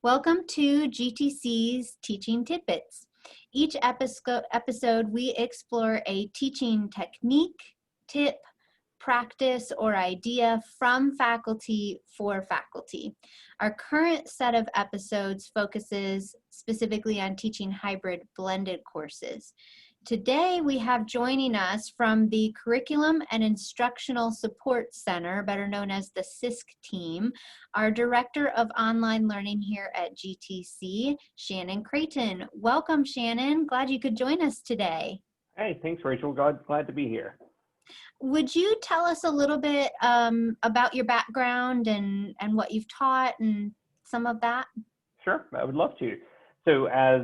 Welcome to GTC's Teaching Tidbits. Each episode, we explore a teaching technique, tip, practice, or idea from faculty for faculty. Our current set of episodes focuses specifically on teaching hybrid blended courses. Today, we have joining us from the Curriculum and Instructional Support Center, better known as the CISC team, our Director of Online Learning here at GTC, Shannon Creighton. Welcome, Shannon. Glad you could join us today. Hey, thanks, Rachel. Glad to be here. Would you tell us a little bit about your background and what you've taught and some of that? Sure, I would love to. So as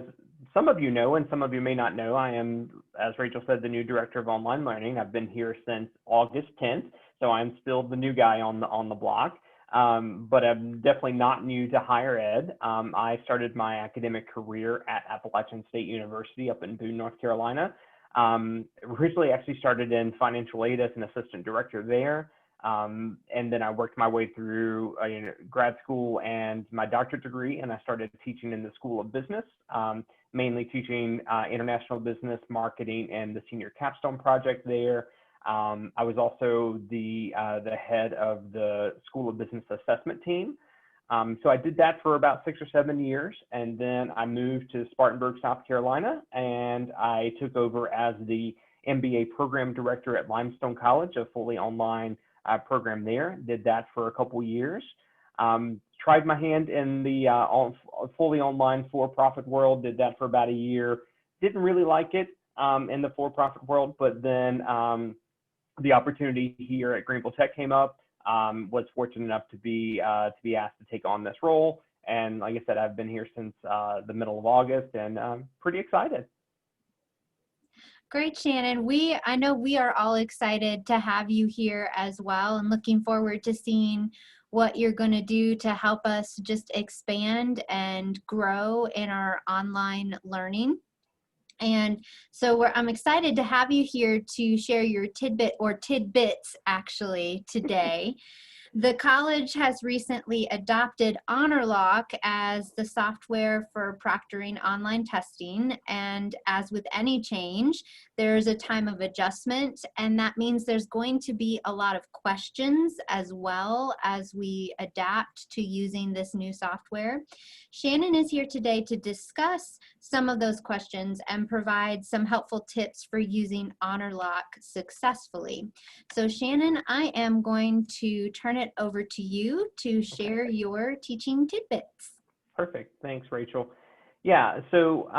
some of you know, and some of you may not know, I am, as Rachel said, the new Director of Online Learning. I've been here since August 10th, so I'm still the new guy on the block. But I'm definitely not new to higher ed. I started my academic career at Appalachian State University up in Boone, North Carolina. Originally actually started in financial aid as an assistant director there. And then I worked my way through grad school and my doctorate degree, and I started teaching in the School of Business, mainly teaching international business marketing and the senior capstone project there. I was also the head of the School of Business assessment team. So I did that for about 6 or 7 years, and then I moved to Spartanburg, South Carolina, and I took over as the MBA program director at Limestone College, a fully online program there. Did that for a couple years. Tried my hand in the fully online for-profit world. Did that for about a year. Didn't really like it in the for-profit world, but then the opportunity here at Greenville Tech came up. Was fortunate enough to be asked to take on this role, and like I said, I've been here since the middle of August, and I'm pretty excited. Great, Shannon. I know we are all excited to have you here as well, and looking forward to seeing what you're going to do to help us just expand and grow in our online learning. And so I'm excited to have you here to share your tidbits actually today. The college has recently adopted Eight-Honorlock as the software for proctoring online testing. And as with any change, there's a time of adjustment, and that means there's going to be a lot of questions as well as we adapt to using this new software. Shannon is here today to discuss some of those questions and provide some helpful tips for using Eight-Honorlock successfully. So Shannon, I am going to turn it over to you to share your teaching tidbits. Perfect. Thanks, Rachel. Yeah, so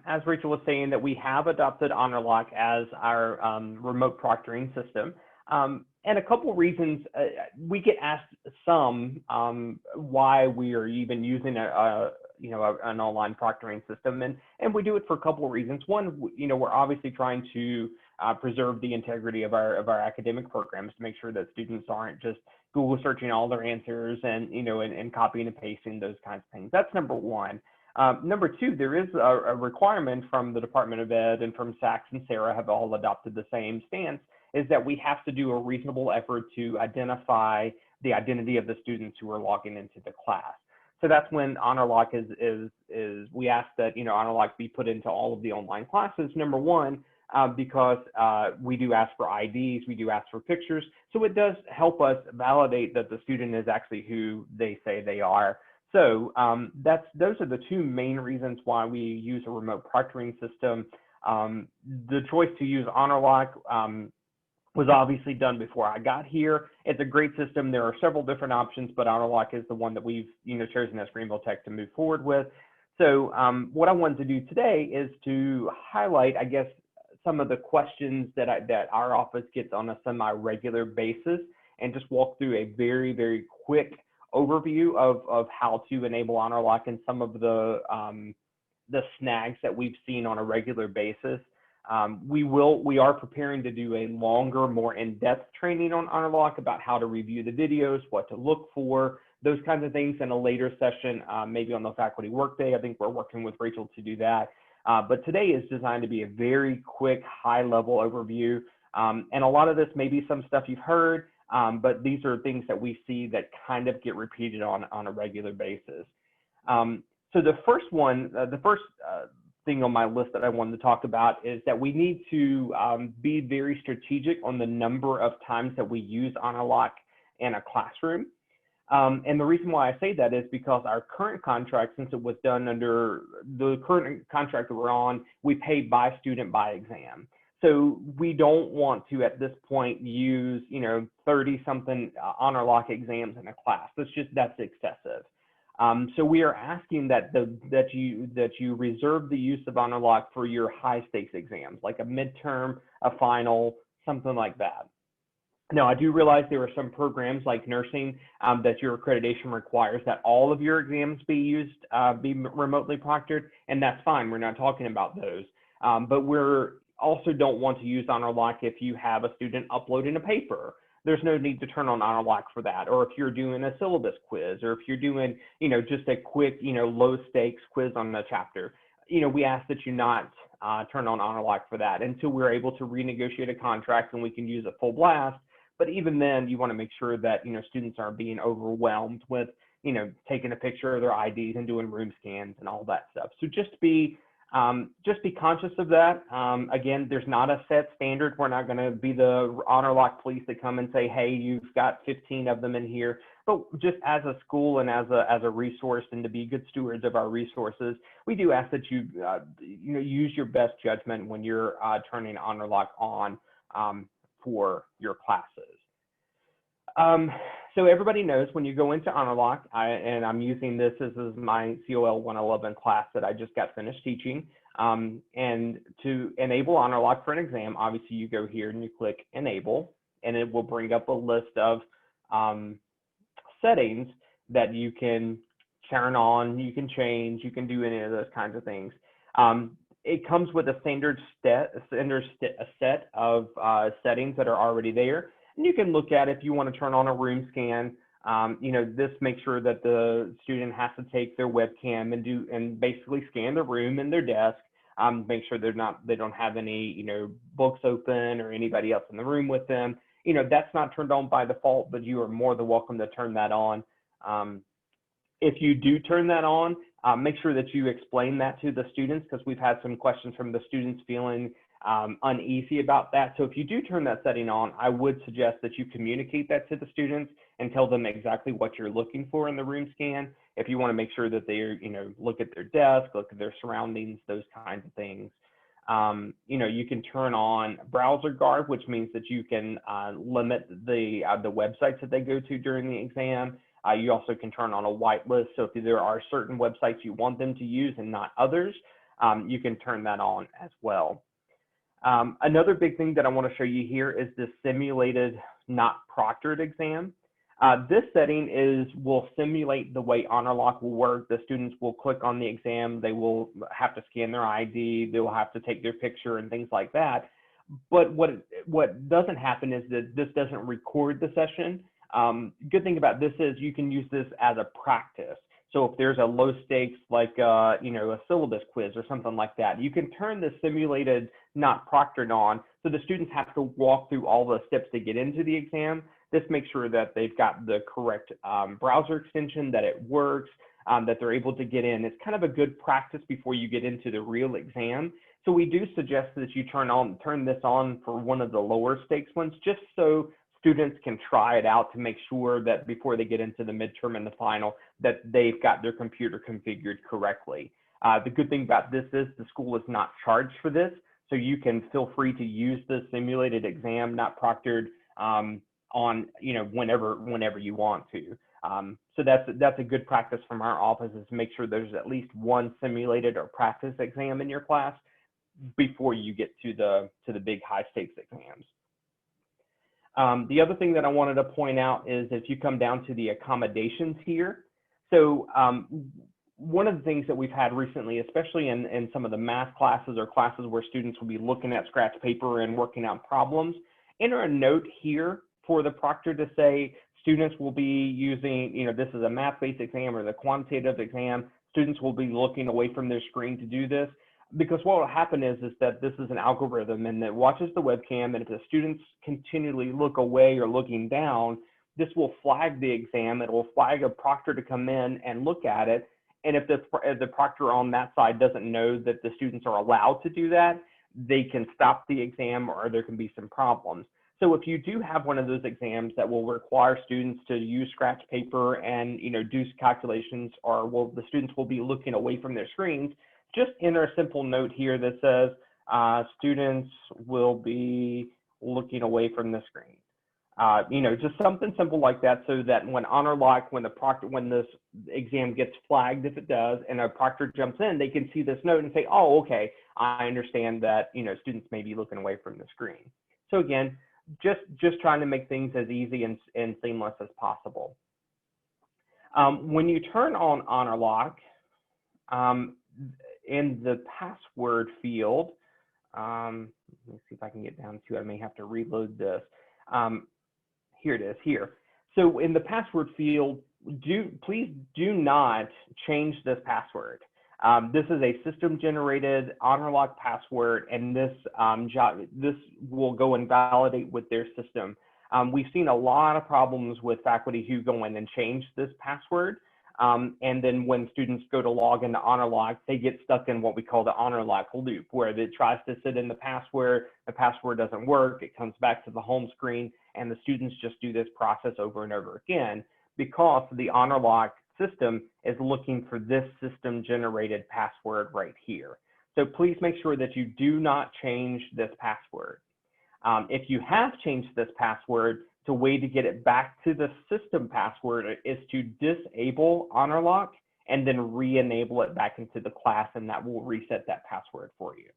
as Rachel was saying, that we have adopted Eight-Honorlock as our remote proctoring system. And a couple of reasons we get asked some why we are even using an online proctoring system, and we do it for a couple of reasons. One, we're obviously trying to preserve the integrity of our academic programs to make sure that students aren't just Google searching all their answers and copying and pasting those kinds of things. That's number one. Number two, there is a requirement from the Department of Ed and from SACS and SARA have all adopted the same stance, is that we have to do a reasonable effort to identify the identity of the students who are logging into the class. So that's when Eight-Honorlock is we ask that Eight-Honorlock be put into all of the online classes. Number one, because we do ask for IDs, we do ask for pictures, so it does help us validate that the student is actually who they say they are. So those are the two main reasons why we use a remote proctoring system. The choice to use Eight-Honorlock was obviously done before I got here. It's a great system. There are several different options, but Eight-Honorlock is the one that we've chosen as Greenville Tech to move forward with. So what I wanted to do today is to highlight, I guess, some of the questions that our office gets on a semi-regular basis, and just walk through a very, very quick overview of how to enable Eight-Honorlock and some of the snags that we've seen on a regular basis. We are preparing to do a longer, more in-depth training on Eight-Honorlock about how to review the videos, what to look for, those kinds of things in a later session, maybe on the faculty workday. I think we're working with Rachel to do that. But today is designed to be a very quick, high-level overview. And a lot of this may be some stuff you've heard, but these are things that we see that kind of get repeated on a regular basis. So the first one, the first thing on my list that I wanted to talk about is that we need to be very strategic on the number of times that we use Honor-Lock in a classroom. And the reason why I say that is because our current contract, since it was done under the current contract that we're on, we pay by student by exam. So we don't want to, at this point, use 30-something Honor-Lock exams in a class. That's excessive. So we are asking that you reserve the use of Honor-Lock for your high-stakes exams, like a midterm, a final, something like that. Now, I do realize there are some programs like nursing that your accreditation requires that all of your exams be remotely proctored, and that's fine. We're not talking about those. But we're also don't want to use Honor-Lock if you have a student uploading a paper. There's no need to turn on Honor-Lock for that. Or if you're doing a syllabus quiz, or if you're doing, just a quick, low stakes quiz on the chapter, we ask that you not turn on Honor-Lock for that until we're able to renegotiate a contract and we can use it full blast. But even then, you want to make sure that, students aren't being overwhelmed with, taking a picture of their IDs and doing room scans and all that stuff. So just be conscious of that. Again, there's not a set standard. We're not going to be the Honor-Lock police that come and say, hey, you've got 15 of them in here. But just as a school and as a resource, and to be good stewards of our resources, we do ask that you use your best judgment when you're turning Honor-Lock on for your classes. So everybody knows when you go into Honor-Lock, and I'm using this as my COL 111 class that I just got finished teaching, and to enable Honor-Lock for an exam, obviously you go here and you click enable, and it will bring up a list of settings that you can turn on, you can change, you can do any of those kinds of things. It comes with a standard set of settings that are already there. And you can look at if you want to turn on a room scan. This makes sure that the student has to take their webcam and basically scan the room and their desk. Make sure they don't have any books open or anybody else in the room with them. That's not turned on by default, but you are more than welcome to turn that on. If you do turn that on, make sure that you explain that to the students, because we've had some questions from the students feeling uneasy about that. So if you do turn that setting on, I would suggest that you communicate that to the students and tell them exactly what you're looking for in the room scan. If you want to make sure that they look at their desk, look at their surroundings, those kinds of things. You can turn on browser guard, which means that you can limit the websites that they go to during the exam. You also can turn on a whitelist. So if there are certain websites you want them to use and not others, you can turn that on as well. Another big thing that I want to show you here is this simulated, not proctored exam. This setting will simulate the way Honor-Lock will work. The students will click on the exam. They will have to scan their ID. They will have to take their picture and things like that. But what doesn't happen is that this doesn't record the session. Good thing about this is you can use this as a practice. So if there's a low stakes, like a syllabus quiz or something like that, you can turn the simulated, not proctored on, so the students have to walk through all the steps to get into the exam. This makes sure that they've got the correct browser extension, that it works, that they're able to get in. It's kind of a good practice before you get into the real exam. So we do suggest that you turn this on for one of the lower stakes ones, just so students can try it out to make sure that before they get into the midterm and the final, that they've got their computer configured correctly. The good thing about this is the school is not charged for this, so you can feel free to use the simulated exam, not proctored, on whenever you want to. So that's a good practice from our office, is to make sure there's at least one simulated or practice exam in your class before you get to the big high stakes exams. The other thing that I wanted to point out is if you come down to the accommodations here. So one of the things that we've had recently, especially in some of the math classes or classes where students will be looking at scratch paper and working out problems, enter a note here for the proctor to say students will be using, this is a math-based exam or the quantitative exam. Students will be looking away from their screen to do this. Because what will happen is that this is an algorithm and it watches the webcam, and if the students continually look away or looking down, this will flag the exam. It will flag a proctor to come in and look at it, And if the proctor on that side doesn't know that the students are allowed to do that, they can stop the exam or there can be some problems. So if you do have one of those exams that will require students to use scratch paper and do calculations, or the students will be looking away from their screens, just enter a simple note here that says students will be looking away from the screen. Just something simple like that, so that when HonorLock, when this exam gets flagged, if it does, and a proctor jumps in, they can see this note and say, oh, okay, I understand that students may be looking away from the screen. So again, just trying to make things as easy and seamless as possible. When you turn on HonorLock, in the password field, let me see if I can get down to it. I may have to reload this. Here it is here. So in the password field, please do not change this password. This is a system-generated HonorLock password, and this will go and validate with their system. We've seen a lot of problems with faculty who go in and change this password, and then when students go to log into HonorLock, they get stuck in what we call the HonorLock loop, where it tries to sit in the password doesn't work, it comes back to the home screen, and the students just do this process over and over again, because the HonorLock system is looking for this system-generated password right here. So please make sure that you do not change this password. If you have changed this password, the way to get it back to the system password is to disable HonorLock and then re-enable it back into the class, and that will reset that password for you.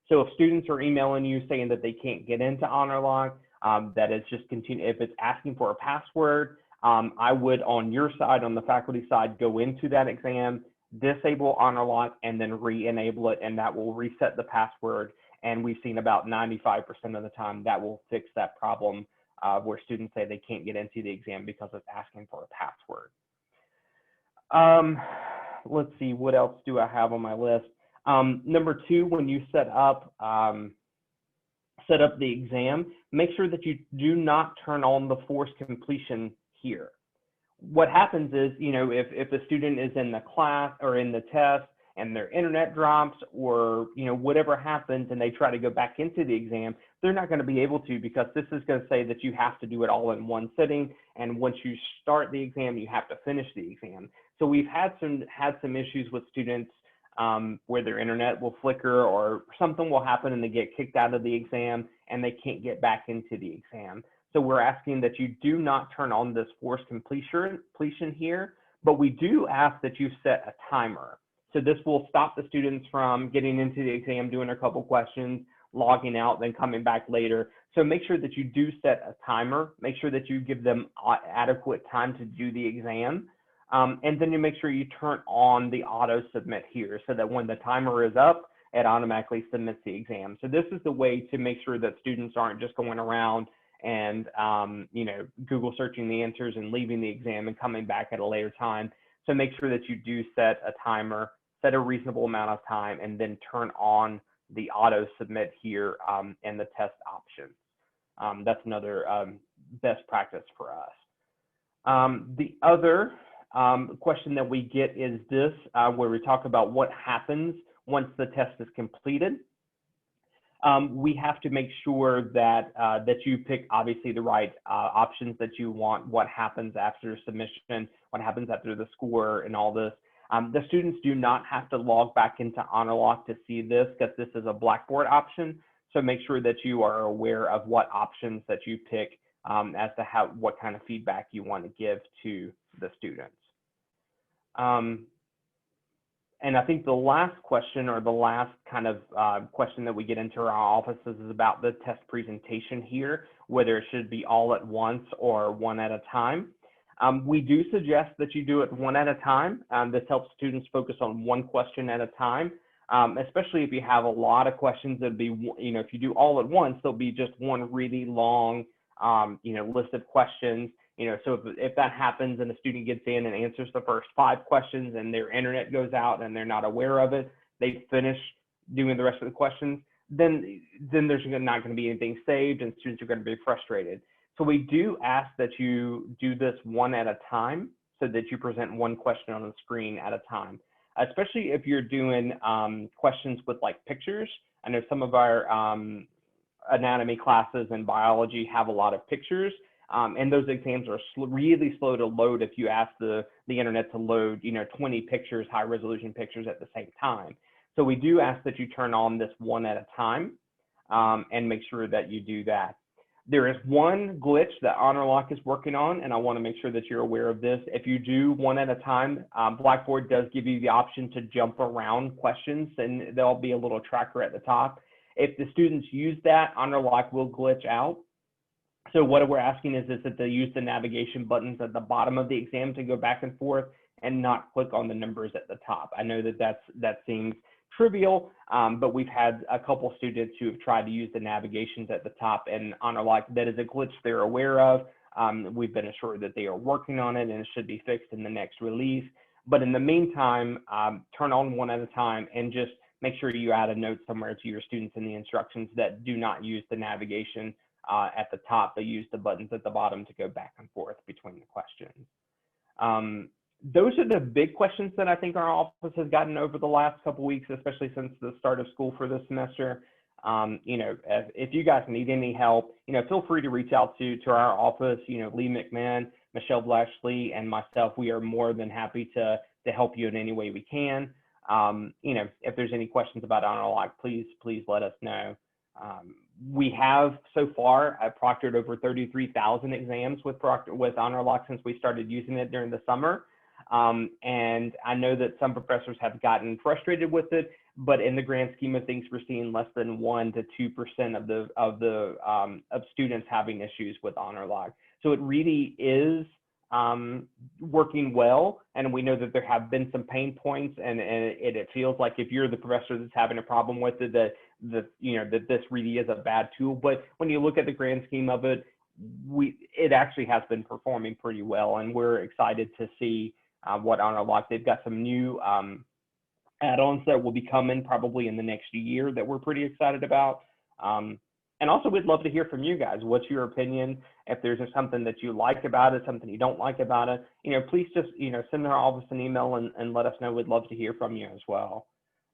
So if students are emailing you saying that they can't get into HonorLock, that is just continue. If it's asking for a password, I would, on your side, on the faculty side, go into that exam, disable HonorLock, and then re-enable it, and that will reset the password. And we've seen about 95% of the time that will fix that problem where students say they can't get into the exam because it's asking for a password. Let's see, what else do I have on my list? Number two, when you set up the exam, make sure that you do not turn on the forced completion here. What happens is, if a student is in the class or in the test and their internet drops, or whatever happens, and they try to go back into the exam, they're not going to be able to, because this is going to say that you have to do it all in one sitting, and once you start the exam, you have to finish the exam. So we've had some issues with students where their internet will flicker or something will happen and they get kicked out of the exam and they can't get back into the exam. So we're asking that you do not turn on this forced completion here, but we do ask that you set a timer. So this will stop the students from getting into the exam, doing a couple questions, logging out, then coming back later. So make sure that you do set a timer. Make sure that you give them adequate time to do the exam. And then you make sure you turn on the auto submit here, so that when the timer is up, it automatically submits the exam. So this is the way to make sure that students aren't just going around and Google searching the answers and leaving the exam and coming back at a later time. So make sure that you do set a timer, set a reasonable amount of time, and then turn on the auto submit here and the test options. That's another best practice for us. The other question that we get is this, where we talk about what happens once the test is completed. We have to make sure that you pick, obviously, the right options that you want, what happens after submission, what happens after the score, and all this. The students do not have to log back into HonorLock to see this, because this is a Blackboard option. So make sure that you are aware of what options that you pick as to what kind of feedback you want to give to the students. And I think the last question, or the last kind of question that we get into our offices, is about the test presentation here, whether it should be all at once or one at a time. We do suggest that you do it one at a time. This helps students focus on one question at a time, especially if you have a lot of questions. It'd be, if you do all at once, there'll be just one really long, list of questions. So if that happens and the student gets in and answers the first 5 questions and their internet goes out and they're not aware of it, they finish doing the rest of the questions, then there's not going to be anything saved and students are going to be frustrated. So we do ask that you do this one at a time. so that you present one question on the screen at a time, especially if you're doing questions with like pictures. I know some of our anatomy classes and biology have a lot of pictures, and those exams are really slow to load if you ask the internet to load, 20 pictures, high resolution pictures at the same time. So we do ask that you turn on this one at a time, and make sure that you do that. There is one glitch that HonorLock is working on, and I want to make sure that you're aware of this. If you do one at a time, Blackboard does give you the option to jump around questions, and there'll be a little tracker at the top. If the students use that, HonorLock will glitch out. So what we're asking is that they use the navigation buttons at the bottom of the exam to go back and forth and not click on the numbers at the top. I know that seems trivial, but we've had a couple students who have tried to use the navigations at the top, and HonorLock, that is a glitch they're aware of. We've been assured that they are working on it and it should be fixed in the next release. But in the meantime, turn on one at a time and just make sure you add a note somewhere to your students in the instructions that do not use the navigation at the top, but use the buttons at the bottom to go back and forth between the questions. Those are the big questions that I think our office has gotten over the last couple of weeks, especially since the start of school for this semester. If you guys need any help, feel free to reach out to our office. Lee McMahon, Michelle Blashley, and myself, we are more than happy to help you in any way we can. If there's any questions about HonorLock, please let us know. We have so far proctored over 33,000 exams with HonorLock since we started using it during the summer. And I know that some professors have gotten frustrated with it, but in the grand scheme of things, we're seeing less than 1 to 2% of students having issues with HonorLock. So it really is working well, and we know that there have been some pain points, and it feels like if you're the professor that's having a problem with it, that this really is a bad tool. But when you look at the grand scheme of it, it actually has been performing pretty well, and we're excited to see what HonorLock. They've got some new add-ons that will be coming probably in the next year that we're pretty excited about. And also, we'd love to hear from you guys. What's your opinion? If there's something that you like about it, something you don't like about it, please just, send our office an email and let us know. We'd love to hear from you as well.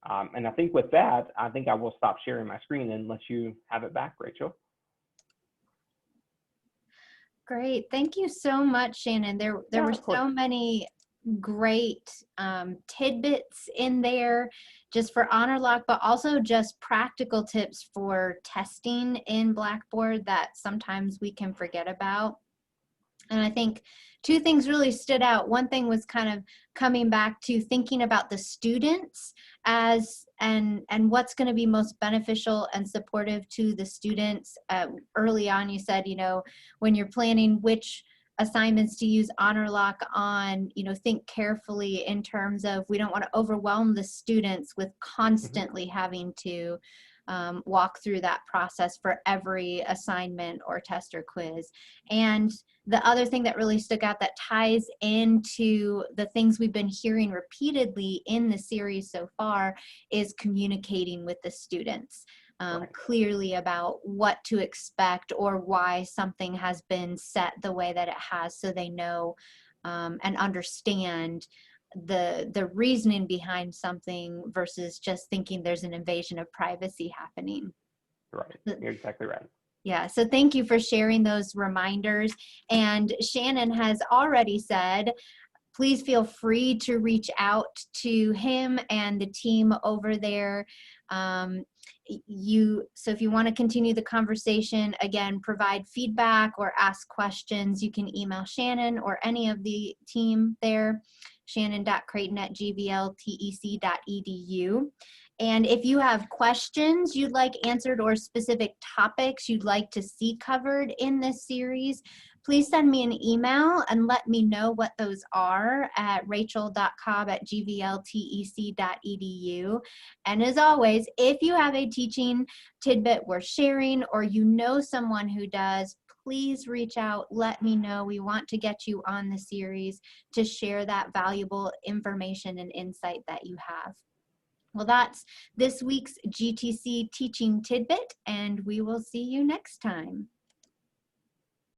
And I think with that, I will stop sharing my screen and let you have it back, Rachel. Great. Thank you so much, Shannon. There were so many great tidbits in there just for HonorLock, but also just practical tips for testing in Blackboard that sometimes we can forget about. And I think two things really stood out. One thing was kind of coming back to thinking about the students as and what's going to be most beneficial and supportive to the students. Early on, you said, when you're planning which assignments to use HonorLock on, think carefully in terms of we don't want to overwhelm the students with constantly having to walk through that process for every assignment or test or quiz. And the other thing that really stuck out that ties into the things we've been hearing repeatedly in the series so far is communicating with the students. Clearly about what to expect or why something has been set the way that it has, so they know and understand the reasoning behind something versus just thinking there's an invasion of privacy happening. Right, you're exactly right. Yeah, so thank you for sharing those reminders. And Shannon has already said, please feel free to reach out to him and the team over there. So if you want to continue the conversation, again, provide feedback or ask questions, you can email Shannon or any of the team there, shannon.creighton@gvltec.edu. And if you have questions you'd like answered or specific topics you'd like to see covered in this series, please send me an email and let me know what those are at rachel.cobb@gvltec.edu. And as always, if you have a teaching tidbit worth sharing or someone who does, please reach out, let me know. We want to get you on the series to share that valuable information and insight that you have. Well, that's this week's GTC Teaching Tidbit, and we will see you next time.